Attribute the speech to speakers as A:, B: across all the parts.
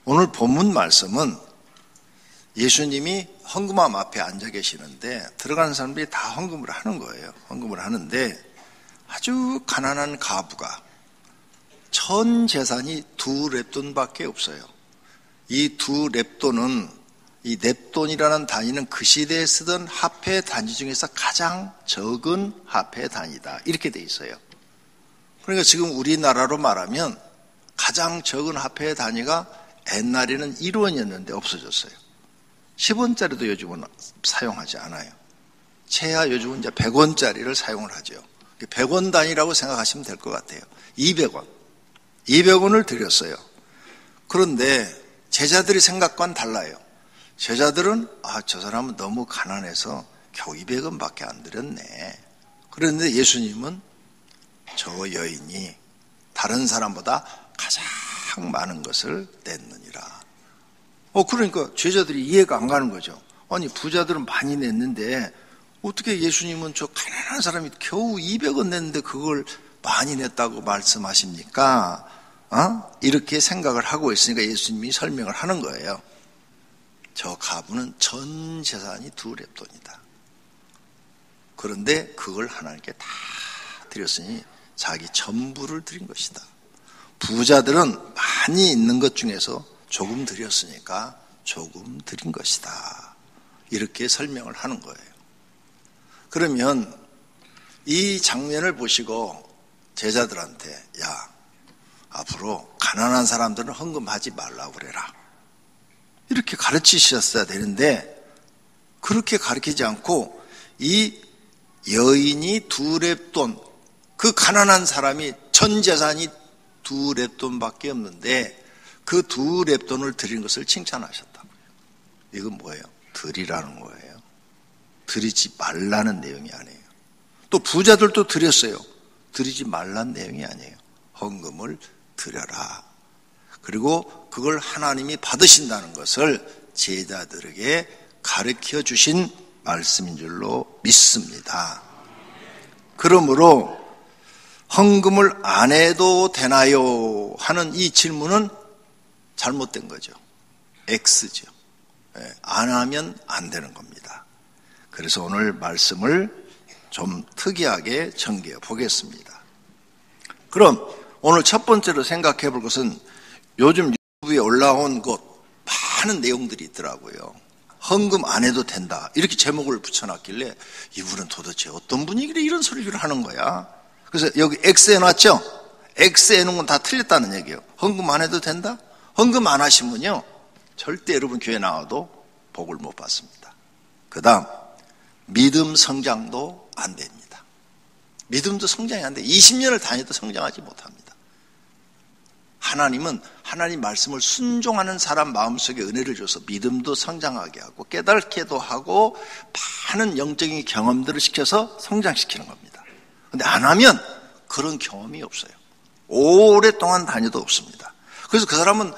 A: 오늘 본문 말씀은 예수님이 헌금함 앞에 앉아 계시는데 들어가는 사람들이 다 헌금을 하는 거예요. 헌금을 하는데 아주 가난한 가부가 전 재산이 2렙돈밖에 없어요. 이 2렙돈은, 이 렙돈이라는 단위는 그 시대에 쓰던 화폐 단위 중에서 가장 적은 화폐 단위다, 이렇게 돼 있어요. 그러니까 지금 우리나라로 말하면 가장 적은 화폐 단위가 옛날에는 1원이었는데 없어졌어요. 10원짜리도 요즘은 사용하지 않아요. 최하 요즘은 이제 100원짜리를 사용을 하죠. 100원 단위라고 생각하시면 될 것 같아요. 200원을 드렸어요. 그런데 제자들의 생각과는 달라요. 제자들은 저 사람은 너무 가난해서 겨우 200원밖에 안 드렸네. 그런데 예수님은 저 여인이 다른 사람보다 가장 많은 것을 냈느니라. 그러니까 제자들이 이해가 안 가는 거죠. 아니, 부자들은 많이 냈는데 어떻게 예수님은 저 가난한 사람이 겨우 200원 냈는데 그걸 많이 냈다고 말씀하십니까? 이렇게 생각을 하고 있으니까 예수님이 설명을 하는 거예요. 저 가부는 전 재산이 2렙돈이다. 그런데 그걸 하나님께 다 드렸으니 자기 전부를 드린 것이다. 부자들은 많이 있는 것 중에서 조금 드렸으니까 조금 드린 것이다. 이렇게 설명을 하는 거예요. 그러면 이 장면을 보시고 제자들한테, 야, 앞으로 가난한 사람들은 헌금하지 말라고 그래라, 이렇게 가르치셨어야 되는데 그렇게 가르치지 않고 이 여인이 2렙돈, 그 가난한 사람이 전 재산이 2렙돈밖에 없는데 그 2렙돈을 드린 것을 칭찬하셨다고요. 이건 뭐예요? 드리라는 거예요. 드리지 말라는 내용이 아니에요. 또 부자들도 드렸어요. 드리지 말라는 내용이 아니에요. 헌금을 드려라. 그리고 그걸 하나님이 받으신다는 것을 제자들에게 가르쳐 주신 말씀인 줄로 믿습니다. 그러므로 헌금을 안 해도 되나요? 하는 이 질문은 잘못된 거죠. X죠. 안 하면 안 되는 겁니다. 그래서 오늘 말씀을 좀 특이하게 전개해 보겠습니다. 그럼 오늘 첫 번째로 생각해 볼 것은 요즘 유튜브에 올라온 것 많은 내용들이 있더라고요. 헌금 안 해도 된다, 이렇게 제목을 붙여놨길래 이분은 도대체 어떤 분이길래 이런 소리를 하는 거야. 그래서 여기 X 해놨죠? X 해놓은 건 다 틀렸다는 얘기예요. 헌금 안 해도 된다? 헌금 안 하시면요 절대 여러분 교회 나와도 복을 못 받습니다. 그 다음, 믿음 성장도 안 됩니다. 믿음도 성장이 안 돼. 20년을 다녀도 성장하지 못합니다. 하나님은 하나님 말씀을 순종하는 사람 마음속에 은혜를 줘서 믿음도 성장하게 하고 깨닫게도 하고 많은 영적인 경험들을 시켜서 성장시키는 겁니다. 그런데 안 하면 그런 경험이 없어요. 오랫동안 다녀도 없습니다. 그래서 그 사람은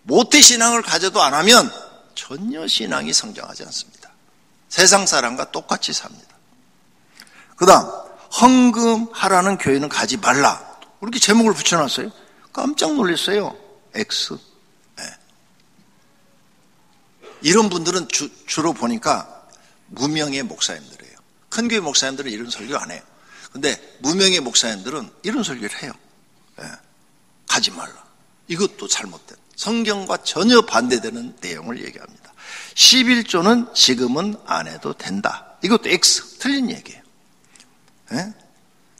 A: 모태신앙을 가져도 안 하면 전혀 신앙이 성장하지 않습니다. 세상 사람과 똑같이 삽니다. 그 다음, 헌금하라는 교회는 가지 말라, 이렇게 제목을 붙여놨어요. 깜짝 놀랐어요. X. 이런 분들은 주로 보니까 무명의 목사님들이에요. 큰 교회 목사님들은 이런 설교 안 해요. 근데 무명의 목사님들은 이런 설교를 해요. 가지 말라. 이것도 잘못된, 성경과 전혀 반대되는 내용을 얘기합니다. 11조는 지금은 안 해도 된다. 이것도 X, 틀린 얘기예요.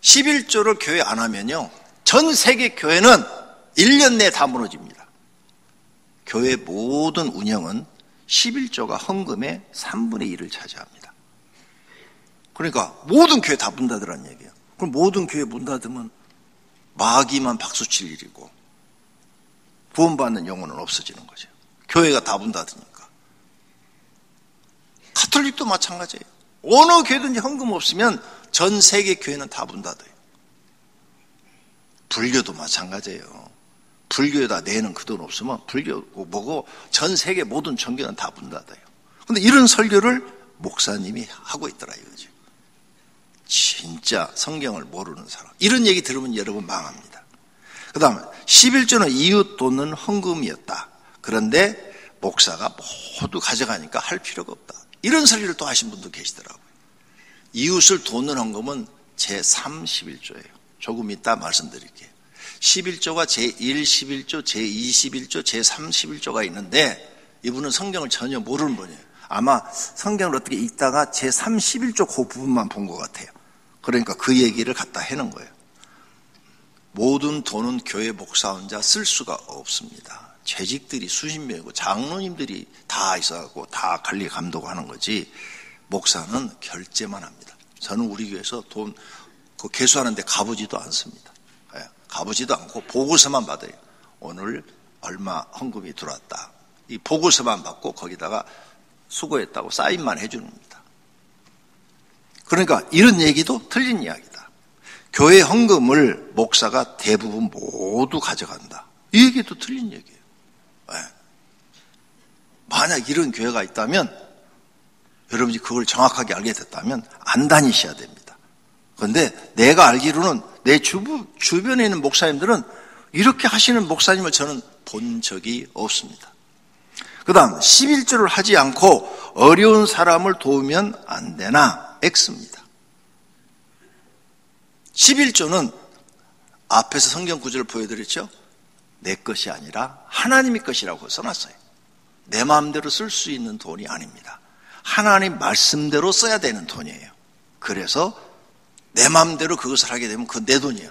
A: 11조를 교회 안 하면요 전 세계 교회는 1년 내에 다 무너집니다. 교회 모든 운영은 11조가 헌금의 3분의 1을 차지합니다. 그러니까 모든 교회 다 문 닫으라는 얘기예요. 그럼 모든 교회 문 닫으면 마귀만 박수칠 일이고 구원받는 영혼은 없어지는 거죠. 교회가 다 문 닫으니까. 가톨릭도 마찬가지예요. 어느 교회든지 헌금 없으면 전 세계 교회는 다 문 닫아요. 불교도 마찬가지예요. 불교에다 내는 그 돈 없으면 불교고 뭐고 전 세계 모든 종교는 다 문 닫아요. 그런데 이런 설교를 목사님이 하고 있더라 이거죠. 진짜 성경을 모르는 사람, 이런 얘기 들으면 여러분 망합니다. 그 다음에 11조는 이웃 돕는 헌금이었다. 그런데 목사가 모두 가져가니까 할 필요가 없다. 이런 소리를 또 하신 분도 계시더라고요. 이웃을 돕는 헌금은 제311조예요. 조금 이따 말씀드릴게요. 11조가 제1, 11조, 제2, 11조, 제3, 11조가 있는데 이분은 성경을 전혀 모르는 분이에요. 아마 성경을 어떻게 읽다가 제3, 11조 그 부분만 본 것 같아요. 그러니까 그 얘기를 갖다 해놓은 거예요. 모든 돈은 교회 목사 혼자 쓸 수가 없습니다. 재직들이 수십 명이고 장로님들이 다 있어갖고 다 관리 감독하는 거지 목사는 결제만 합니다. 저는 우리 교회에서 돈 개수하는데 가보지도 않습니다. 가보지도 않고 보고서만 받아요. 오늘 얼마 헌금이 들어왔다. 이 보고서만 받고 거기다가 수고했다고 사인만 해주는 겁니다. 그러니까 이런 얘기도 틀린 이야기다. 교회 헌금을 목사가 대부분 모두 가져간다. 이 얘기도 틀린 얘기예요. 만약 이런 교회가 있다면 여러분이 그걸 정확하게 알게 됐다면 안 다니셔야 됩니다. 그런데 내가 알기로는 내 주변에 있는 목사님들은 이렇게 하시는 목사님을 저는 본 적이 없습니다. 그 다음 11조를 하지 않고 어려운 사람을 도우면 안 되나? X입니다. 11조는 앞에서 성경 구절을 보여드렸죠? 내 것이 아니라 하나님의 것이라고 써놨어요. 내 마음대로 쓸 수 있는 돈이 아닙니다. 하나님 말씀대로 써야 되는 돈이에요. 그래서 내 마음대로 그것을 하게 되면 그건 내 돈이야.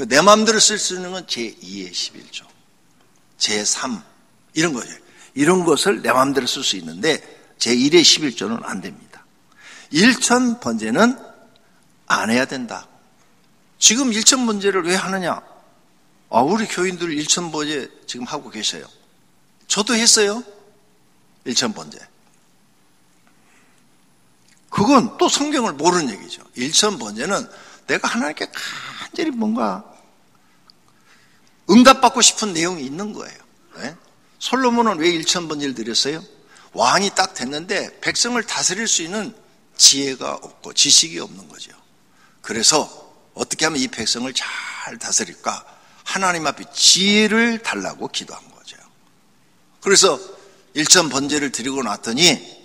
A: 내 마음대로 쓸 수 있는 건 제2의 11조, 제3 이런 거죠. 이런 것을 내 마음대로 쓸 수 있는데 제1의 11조는 안 됩니다. 일천 번제는 안 해야 된다. 지금 일천 번제를 왜 하느냐? 우리 교인들 일천 번제 지금 하고 계세요. 저도 했어요. 일천 번제. 그건 또 성경을 모르는 얘기죠. 일천 번제는 내가 하나님께 간절히 뭔가 응답받고 싶은 내용이 있는 거예요. 네? 솔로몬은 왜 일천 번제를 드렸어요? 왕이 딱 됐는데 백성을 다스릴 수 있는 지혜가 없고 지식이 없는 거죠. 그래서 어떻게 하면 이 백성을 잘 다스릴까? 하나님 앞에 지혜를 달라고 기도한 거죠. 그래서 일천 번제를 드리고 났더니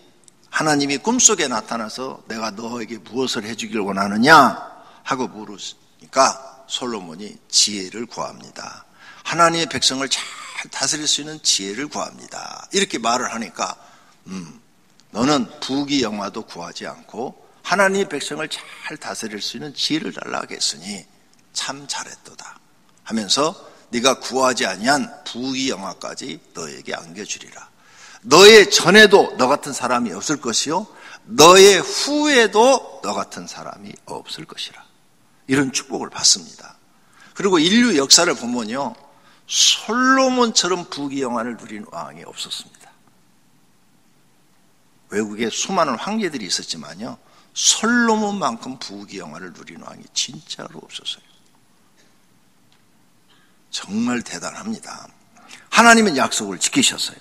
A: 하나님이 꿈속에 나타나서 내가 너에게 무엇을 해주길 원하느냐 하고 물으니까 솔로몬이 지혜를 구합니다. 하나님의 백성을 잘 다스릴 수 있는 지혜를 구합니다. 이렇게 말을 하니까 너는 부귀영화도 구하지 않고 하나님의 백성을 잘 다스릴 수 있는 지혜를 달라고 했으니 참 잘했도다 하면서 네가 구하지 아니한 부귀영화까지 너에게 안겨주리라. 너의 전에도 너 같은 사람이 없을 것이요 너의 후에도 너 같은 사람이 없을 것이라. 이런 축복을 받습니다. 그리고 인류 역사를 보면요 솔로몬처럼 부귀영화를 누린 왕이 없었습니다. 외국에 수많은 황제들이 있었지만요 솔로몬만큼 부귀영화를 누린 왕이 진짜로 없었어요. 정말 대단합니다. 하나님은 약속을 지키셨어요.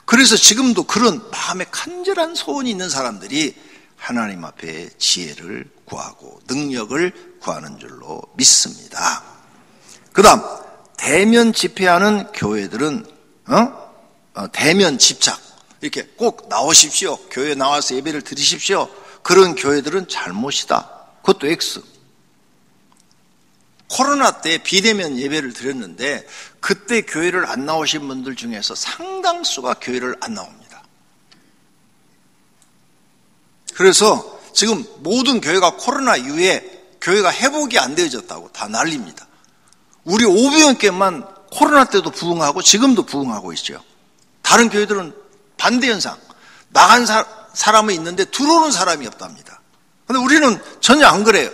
A: 그래서 지금도 그런 마음에 간절한 소원이 있는 사람들이 하나님 앞에 지혜를 구하고 능력을 구하는 줄로 믿습니다. 그 다음 대면 집회하는 교회들은 대면 집착 이렇게 꼭 나오십시오. 교회에 나와서 예배를 드리십시오. 그런 교회들은 잘못이다. 그것도 X. 코로나 때 비대면 예배를 드렸는데 그때 교회를 안 나오신 분들 중에서 상당수가 교회를 안 나옵니다. 그래서 지금 모든 교회가 코로나 이후에 교회가 회복이 안 되어졌다고 다 난립니다. 우리 오병교회만 코로나 때도 부흥하고 지금도 부흥하고 있죠. 다른 교회들은 반대 현상. 나간 사람은 있는데 들어오는 사람이 없답니다. 그런데 우리는 전혀 안 그래요.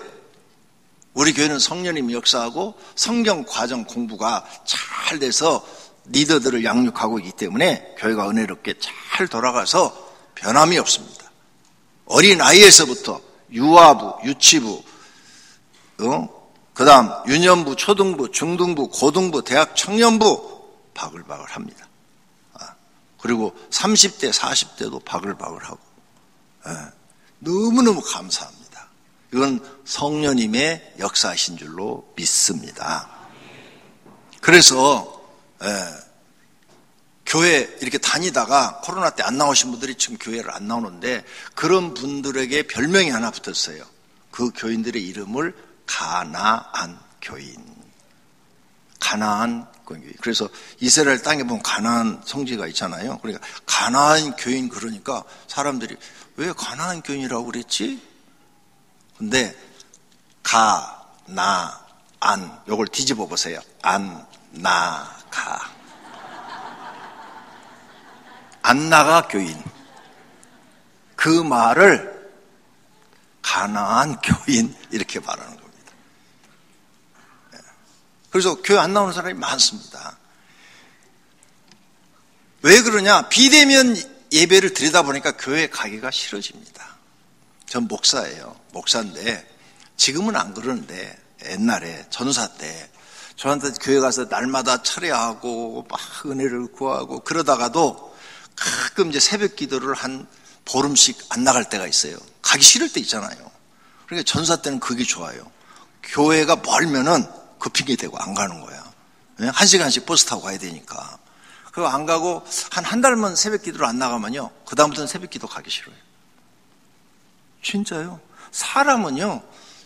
A: 우리 교회는 성령님이 역사하고 성경 과정 공부가 잘 돼서 리더들을 양육하고 있기 때문에 교회가 은혜롭게 잘 돌아가서 변함이 없습니다. 어린아이에서부터 유아부, 유치부, 그 다음 유년부, 초등부, 중등부, 고등부, 대학 청년부 바글바글 합니다. 그리고 30대, 40대도 바글바글하고 너무너무 감사합니다. 이건 성령님의 역사하신 줄로 믿습니다. 그래서 교회 이렇게 다니다가 코로나 때 안 나오신 분들이 지금 교회를 안 나오는데 그런 분들에게 별명이 하나 붙었어요. 그 교인들의 이름을 가나안 교인. 가나안 교인. 그래서 이스라엘 땅에 보면 가나안 성지가 있잖아요. 그러니까 가나안 교인 그러니까 사람들이 왜 가나안 교인이라고 그랬지? 근데 가나안 요걸 뒤집어 보세요. 안 나가. 안 나가 교인. 그 말을 가나안 교인 이렇게 말하는 겁니다. 그래서 교회 안 나오는 사람이 많습니다. 왜 그러냐? 비대면 예배를 드리다 보니까 교회 가기가 싫어집니다. 전 목사예요. 목사인데 지금은 안 그러는데 옛날에 전사 때 저한테 교회 가서 날마다 철회하고 막 은혜를 구하고 그러다가도 가끔 이제 새벽 기도를 한 보름씩 안 나갈 때가 있어요. 가기 싫을 때 있잖아요. 그러니까 전사 때는 그게 좋아요. 교회가 멀면은 그 핑계 대고 안 가는 거야. 1시간씩 버스 타고 가야 되니까. 그거 안 가고 한 달만 새벽 기도를 안 나가면요. 그다음부터는 새벽 기도 가기 싫어요. 진짜요. 사람은요.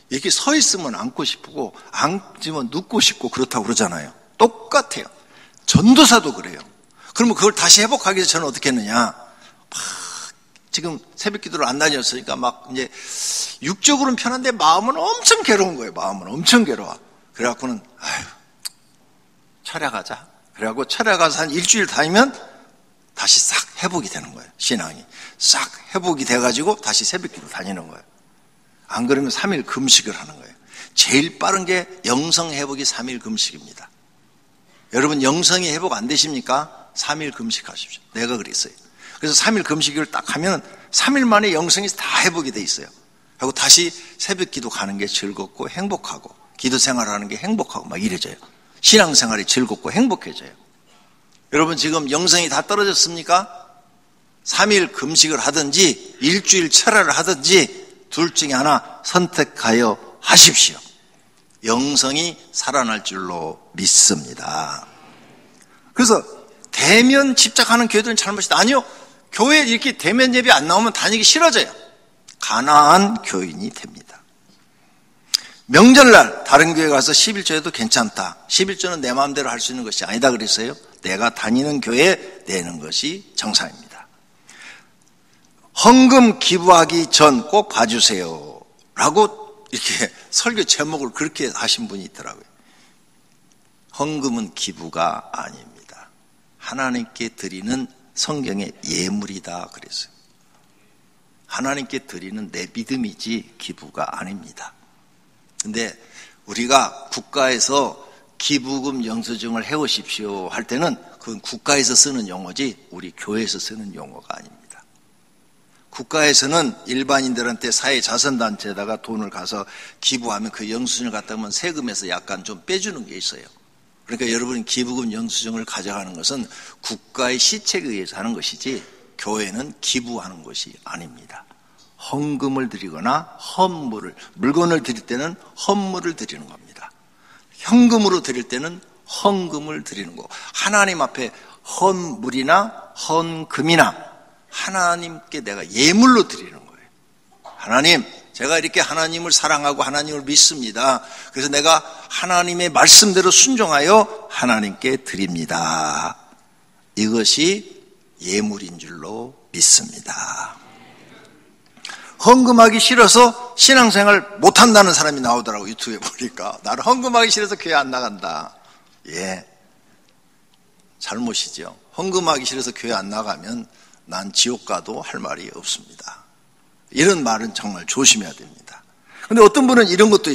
A: 이렇게 서 있으면 앉고 싶고 앉으면 눕고 싶고 그렇다고 그러잖아요. 똑같아요. 전도사도 그래요. 그러면 그걸 다시 회복하기 위해서 저는 어떻게 했느냐. 막 지금 새벽 기도를 안 다녔으니까 막 이제 육적으로는 편한데 마음은 엄청 괴로운 거예요. 마음은 엄청 괴로워. 그래갖고는 철야 가자. 그래갖고 철야 가서 한 일주일 다니면 다시 싹 회복이 되는 거예요. 신앙이. 싹 회복이 돼가지고 다시 새벽 기도 다니는 거예요. 안 그러면 3일 금식을 하는 거예요. 제일 빠른 게 영성 회복이 3일 금식입니다. 여러분 영성이 회복 안 되십니까? 3일 금식하십시오. 내가 그랬어요. 그래서 3일 금식을 딱 하면 3일 만에 영성이 다 회복이 돼 있어요. 하고 다시 새벽 기도 가는 게 즐겁고 행복하고 기도 생활하는 게 행복하고 막 이래져요. 신앙생활이 즐겁고 행복해져요. 여러분 지금 영성이 다 떨어졌습니까? 3일 금식을 하든지 일주일 철야를 하든지 둘 중에 하나 선택하여 하십시오. 영성이 살아날 줄로 믿습니다. 그래서 대면 집착하는 교회들은 잘못이다. 아니요. 교회에 이렇게 대면 예배 안 나오면 다니기 싫어져요. 가나안 교인이 됩니다. 명절날 다른 교회 가서 11조 해도 괜찮다. 11조는 내 마음대로 할 수 있는 것이 아니다 그랬어요. 내가 다니는 교회에 내는 것이 정상입니다. 헌금 기부하기 전 꼭 봐주세요 라고 이렇게 설교 제목을 그렇게 하신 분이 있더라고요. 헌금은 기부가 아닙니다. 하나님께 드리는 성경의 예물이다 그랬어요. 하나님께 드리는 내 믿음이지 기부가 아닙니다. 근데 우리가 국가에서 기부금 영수증을 해오십시오 할 때는 그건 국가에서 쓰는 용어지 우리 교회에서 쓰는 용어가 아닙니다. 국가에서는 일반인들한테 사회자선단체에다가 돈을 가서 기부하면 그 영수증을 갖다 보면 세금에서 약간 좀 빼주는 게 있어요. 그러니까 여러분이 기부금 영수증을 가져가는 것은 국가의 시책에 의해서 하는 것이지 교회는 기부하는 것이 아닙니다. 헌금을 드리거나 헌물을, 물건을 드릴 때는 헌물을 드리는 겁니다. 현금으로 드릴 때는 헌금을 드리는 거. 하나님 앞에 헌물이나 헌금이나 하나님께 내가 예물로 드리는 거예요. 하나님, 제가 이렇게 하나님을 사랑하고 하나님을 믿습니다. 그래서 내가 하나님의 말씀대로 순종하여 하나님께 드립니다. 이것이 예물인 줄로 믿습니다. 헌금하기 싫어서 신앙생활 못한다는 사람이 나오더라고. 유튜브에 보니까. 나는 헌금하기 싫어서 교회 안 나간다. 예, 잘못이죠. 헌금하기 싫어서 교회 안 나가면 난 지옥 가도 할 말이 없습니다. 이런 말은 정말 조심해야 됩니다. 그런데 어떤 분은 이런 것도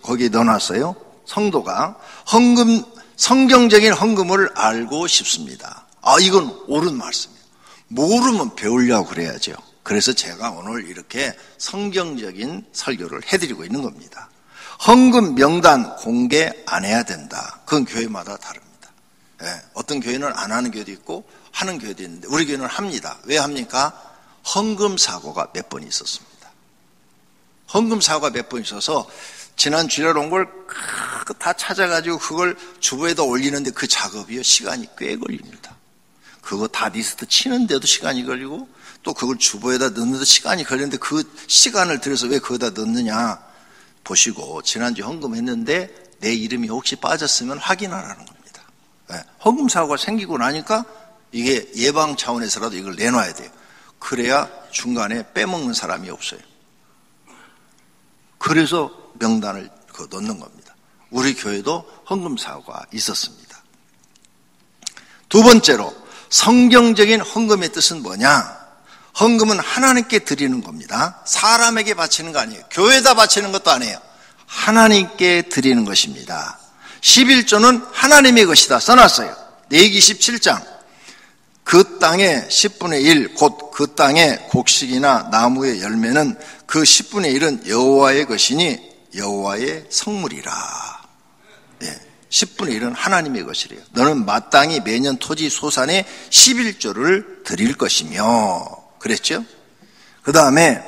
A: 거기에 넣어놨어요. 성도가 헌금, 성경적인 헌금을 알고 싶습니다. 이건 옳은 말씀이에요. 모르면 배우려고 그래야죠. 그래서 제가 오늘 이렇게 성경적인 설교를 해드리고 있는 겁니다. 헌금 명단 공개 안 해야 된다. 그건 교회마다 다릅니다. 어떤 교회는 안 하는 교회도 있고 하는 교회도 있는데 우리 교회는 합니다. 왜 합니까? 헌금 사고가 몇 번 있었습니다. 헌금 사고가 몇 번 있어서 지난 주일날 온 걸 다 찾아가지고 그걸 주보에다 올리는데 그 작업이요 시간이 꽤 걸립니다. 그거 다 리스트 치는데도 시간이 걸리고 또 그걸 주보에다 넣는데도 시간이 걸리는데 그 시간을 들여서 왜 그거다 넣느냐 보시고 지난주 헌금했는데 내 이름이 혹시 빠졌으면 확인하라는 겁니다. 네. 헌금 사고가 생기고 나니까 이게 예방 차원에서라도 이걸 내놔야 돼요. 그래야 중간에 빼먹는 사람이 없어요. 그래서 명단을 넣는 겁니다. 우리 교회도 헌금 사고가 있었습니다. 두 번째로 성경적인 헌금의 뜻은 뭐냐? 헌금은 하나님께 드리는 겁니다. 사람에게 바치는 거 아니에요. 교회에다 바치는 것도 아니에요. 하나님께 드리는 것입니다. 11조는 하나님의 것이다 써놨어요. 레위기 17장. 그 땅의 10분의 1, 곧 그 땅의 곡식이나 나무의 열매는 그 10분의 1은 여호와의 것이니 여호와의 성물이라. 네, 10분의 1은 하나님의 것이래요. 너는 마땅히 매년 토지 소산의 11조를 드릴 것이며 그랬죠? 그 다음에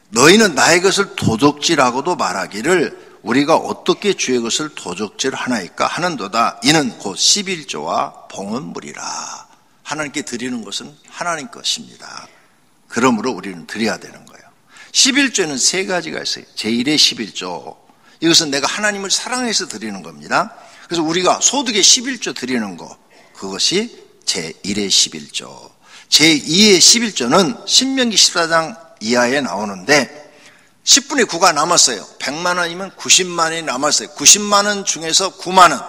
A: 너희는 나의 것을 도적질하고도 말하기를 우리가 어떻게 주의 것을 도적질하나이까 하는도다. 이는 곧 11조와 봉헌물이라. 하나님께 드리는 것은 하나님 것입니다. 그러므로 우리는 드려야 되는 거예요. 11조에는 세 가지가 있어요. 제1의 11조. 이것은 내가 하나님을 사랑해서 드리는 겁니다. 그래서 우리가 소득의 11조 드리는 거, 그것이 제1의 11조. 제2의 11조는 신명기 14장 이하에 나오는데 10분의 9가 남았어요. 100만 원이면 90만 원이 남았어요. 90만 원 중에서 9만 원.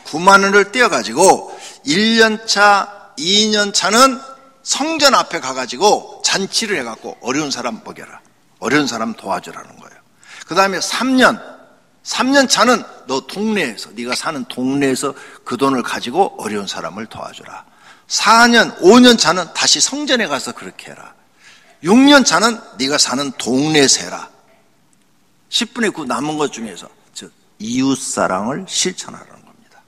A: 9만 원을 떼어가지고 1년 차, 2년 차는 성전 앞에 가가지고 잔치를 해갖고 어려운 사람 먹여라. 어려운 사람 도와주라는 거예요. 그 다음에 3년 차는 너 동네에서, 네가 사는 동네에서 그 돈을 가지고 어려운 사람을 도와주라. 4년, 5년 차는 다시 성전에 가서 그렇게 해라. 6년 차는 네가 사는 동네에서 해라. 10분의 9 남은 것 중에서 즉 이웃사랑을 실천하라는 겁니다.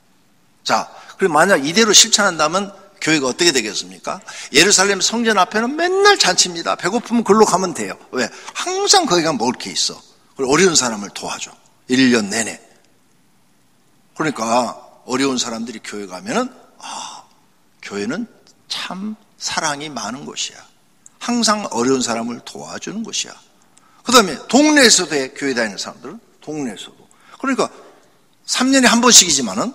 A: 자, 그리고 만약 이대로 실천한다면 교회가 어떻게 되겠습니까? 예루살렘 성전 앞에는 맨날 잔치입니다. 배고프면 그걸로 가면 돼요. 왜? 항상 거기 가면 먹을 게 있어. 그리고 어려운 사람을 도와줘. 1년 내내. 그러니까 어려운 사람들이 교회 가면은 교회는 참 사랑이 많은 곳이야. 항상 어려운 사람을 도와주는 곳이야. 그 다음에 동네에서도 해. 교회 다니는 사람들은 동네에서도. 그러니까 3년에 한 번씩이지만은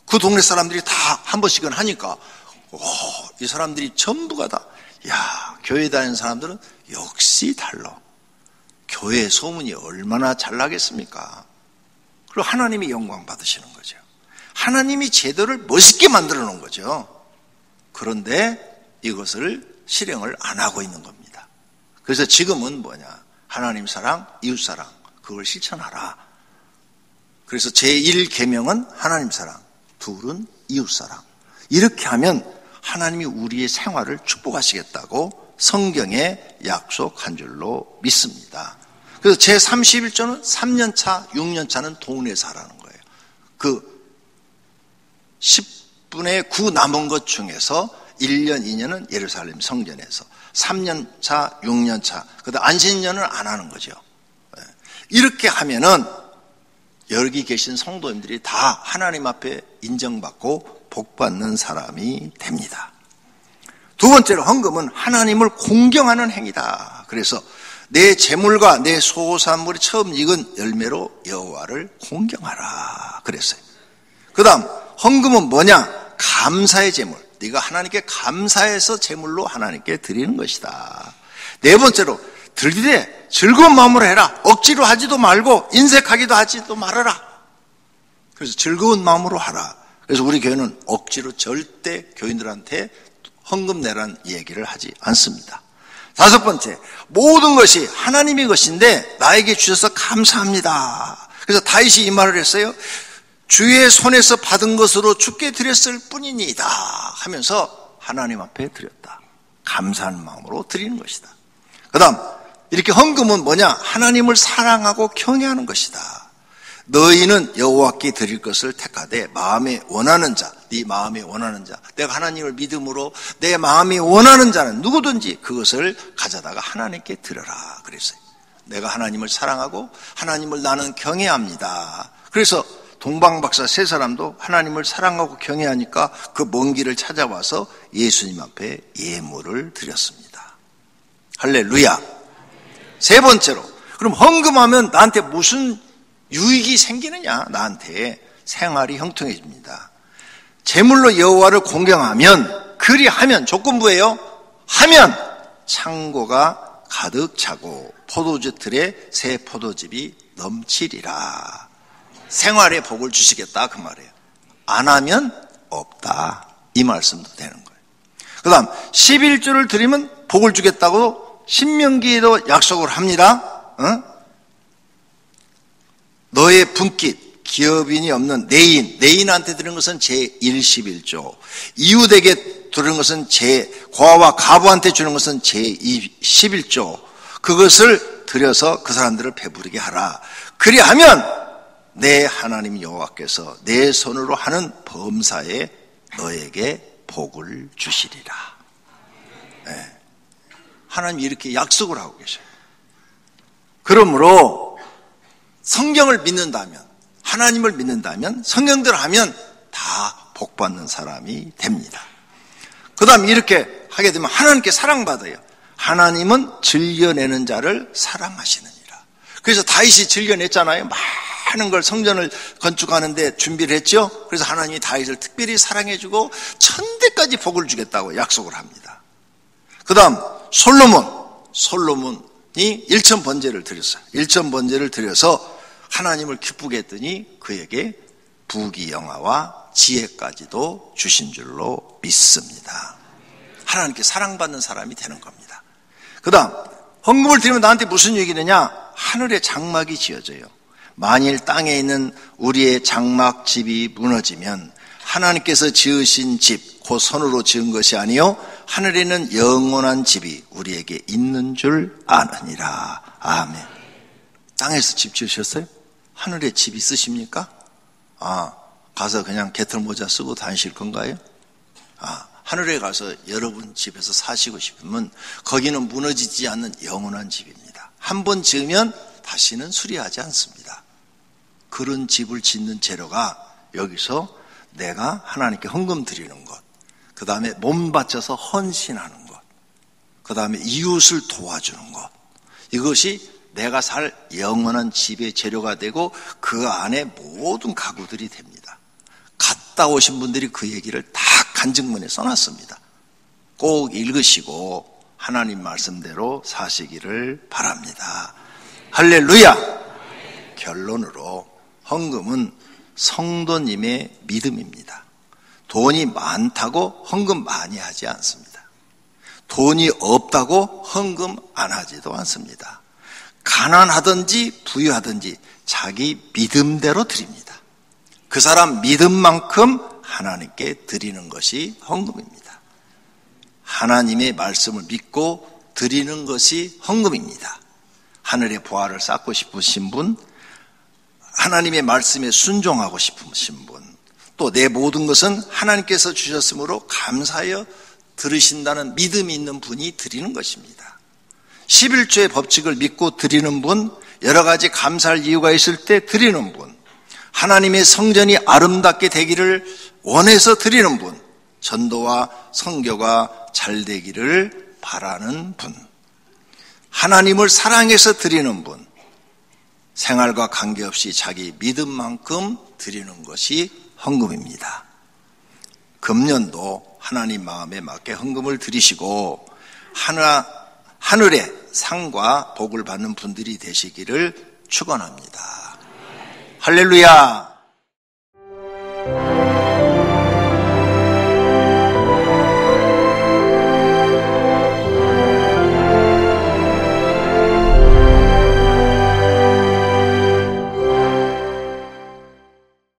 A: 그 동네 사람들이 다 한 번씩은 하니까 이 사람들이 전부가 다 교회 다니는 사람들은 역시 달라. 교회 소문이 얼마나 잘 나겠습니까? 그리고 하나님이 영광 받으시는 거죠. 하나님이 제도를 멋있게 만들어 놓은 거죠. 그런데 이것을 실행을 안 하고 있는 겁니다. 그래서 지금은 뭐냐? 하나님 사랑, 이웃 사랑, 그걸 실천하라. 그래서 제1계명은 하나님 사랑, 둘은 이웃 사랑. 이렇게 하면 하나님이 우리의 생활을 축복하시겠다고 성경에 약속한 줄로 믿습니다. 그래서 제31조는 3년차, 6년차는 동네에서 하라는 거예요. 그 10분의 9 남은 것 중에서 1년, 2년은 예루살렘 성전에서 3년차, 6년차, 그다음 안식년은 안 하는 거죠. 이렇게 하면은 여기 계신 성도님들이 다 하나님 앞에 인정받고 복받는 사람이 됩니다. 두 번째로 헌금은 하나님을 공경하는 행위다. 그래서 내 재물과 내 소산물이 처음 익은 열매로 여호와를 공경하라 그랬어요. 그 다음 헌금은 뭐냐? 감사의 재물. 네가 하나님께 감사해서 재물로 하나님께 드리는 것이다. 네 번째로 들리되 즐거운 마음으로 해라. 억지로 하지도 말고 인색하기도 하지도 말아라. 그래서 즐거운 마음으로 하라. 그래서 우리 교회는 억지로 절대 교인들한테 헌금 내라는 얘기를 하지 않습니다. 다섯 번째, 모든 것이 하나님의 것인데 나에게 주셔서 감사합니다. 그래서 다윗이 이 말을 했어요. 주의 손에서 받은 것으로 주께 드렸을 뿐이니이다 하면서 하나님 앞에 드렸다. 감사하는 마음으로 드리는 것이다. 그 다음 이렇게 헌금은 뭐냐? 하나님을 사랑하고 경외하는 것이다. 너희는 여호와께 드릴 것을 택하되 마음에 원하는 자, 네 마음에 원하는 자, 내가 하나님을 믿음으로 내 마음이 원하는 자는 누구든지 그것을 가져다가 하나님께 드려라 그랬어요. 내가 하나님을 사랑하고 하나님을 나는 경외합니다. 그래서 동방박사 세 사람도 하나님을 사랑하고 경외하니까 그 먼 길을 찾아와서 예수님 앞에 예물을 드렸습니다. 할렐루야. 세 번째로, 그럼 헌금하면 나한테 무슨 유익이 생기느냐? 나한테 생활이 형통해집니다. 제물로 여호와를 공경하면, 그리하면, 조건부예요. 하면 창고가 가득 차고 포도주 틀에 새 포도즙이 넘치리라. 생활에 복을 주시겠다 그 말이에요. 안 하면 없다 이 말씀도 되는 거예요. 그 다음 11조를 드리면 복을 주겠다고 신명기에도 약속을 합니다. 너의 분깃 기업인이 없는 내인한테 드리는 것은 제111조, 이웃에게 드리는 것은 과와 가부한테 주는 것은 제11조, 그것을 드려서 그 사람들을 배부르게 하라. 그리하면 내 하나님 여호와께서 내 손으로 하는 범사에 너에게 복을 주시리라. 네. 하나님이 이렇게 약속을 하고 계셔요. 그러므로 성경을 믿는다면, 하나님을 믿는다면, 성경대로 하면 다 복받는 사람이 됩니다. 그 다음에 이렇게 하게 되면 하나님께 사랑받아요. 하나님은 즐겨내는 자를 사랑하시느니라. 그래서 다윗이 즐겨냈잖아요. 많은 걸 성전을 건축하는데 준비를 했죠. 그래서 하나님이 다윗을 특별히 사랑해주고 천대까지 복을 주겠다고 약속을 합니다. 그 다음 솔로몬이 일천번제를 드렸어요. 일천번제를 드려서 하나님을 기쁘게 했더니 그에게 부귀영화와 지혜까지도 주신 줄로 믿습니다. 하나님께 사랑받는 사람이 되는 겁니다. 그 다음 헌금을 드리면 나한테 무슨 얘기느냐? 하늘에 장막이 지어져요. 만일 땅에 있는 우리의 장막집이 무너지면 하나님께서 지으신 집, 그 손으로 지은 것이 아니요 하늘에 있는 영원한 집이 우리에게 있는 줄 아느니라. 아멘. 땅에서 집 지으셨어요? 하늘에 집 있으십니까? 가서 그냥 개털모자 쓰고 다니실 건가요? 하늘에 가서 여러분 집에서 사시고 싶으면 거기는 무너지지 않는 영원한 집입니다. 한 번 지으면 다시는 수리하지 않습니다. 그런 집을 짓는 재료가 여기서 내가 하나님께 헌금 드리는 것, 그 다음에 몸 바쳐서 헌신하는 것, 그 다음에 이웃을 도와주는 것, 이것이 내가 살 영원한 집의 재료가 되고 그 안에 모든 가구들이 됩니다. 갔다 오신 분들이 그 얘기를 다 간증문에 써놨습니다. 꼭 읽으시고 하나님 말씀대로 사시기를 바랍니다. 할렐루야. 결론으로 헌금은 성도님의 믿음입니다. 돈이 많다고 헌금 많이 하지 않습니다. 돈이 없다고 헌금 안 하지도 않습니다. 가난하든지 부유하든지 자기 믿음대로 드립니다. 그 사람 믿음만큼 하나님께 드리는 것이 헌금입니다. 하나님의 말씀을 믿고 드리는 것이 헌금입니다. 하늘의 보화를 쌓고 싶으신 분, 하나님의 말씀에 순종하고 싶으신 분, 또 내 모든 것은 하나님께서 주셨으므로 감사하여 들으신다는 믿음이 있는 분이 드리는 것입니다. 11조의 법칙을 믿고 드리는 분, 여러 가지 감사할 이유가 있을 때 드리는 분, 하나님의 성전이 아름답게 되기를 원해서 드리는 분, 전도와 선교가 잘 되기를 바라는 분, 하나님을 사랑해서 드리는 분, 생활과 관계없이 자기 믿음만큼 드리는 것이 헌금입니다. 금년도 하나님 마음에 맞게 헌금을 드리시고 하늘의 상과 복을 받는 분들이 되시기를 축원합니다. 할렐루야.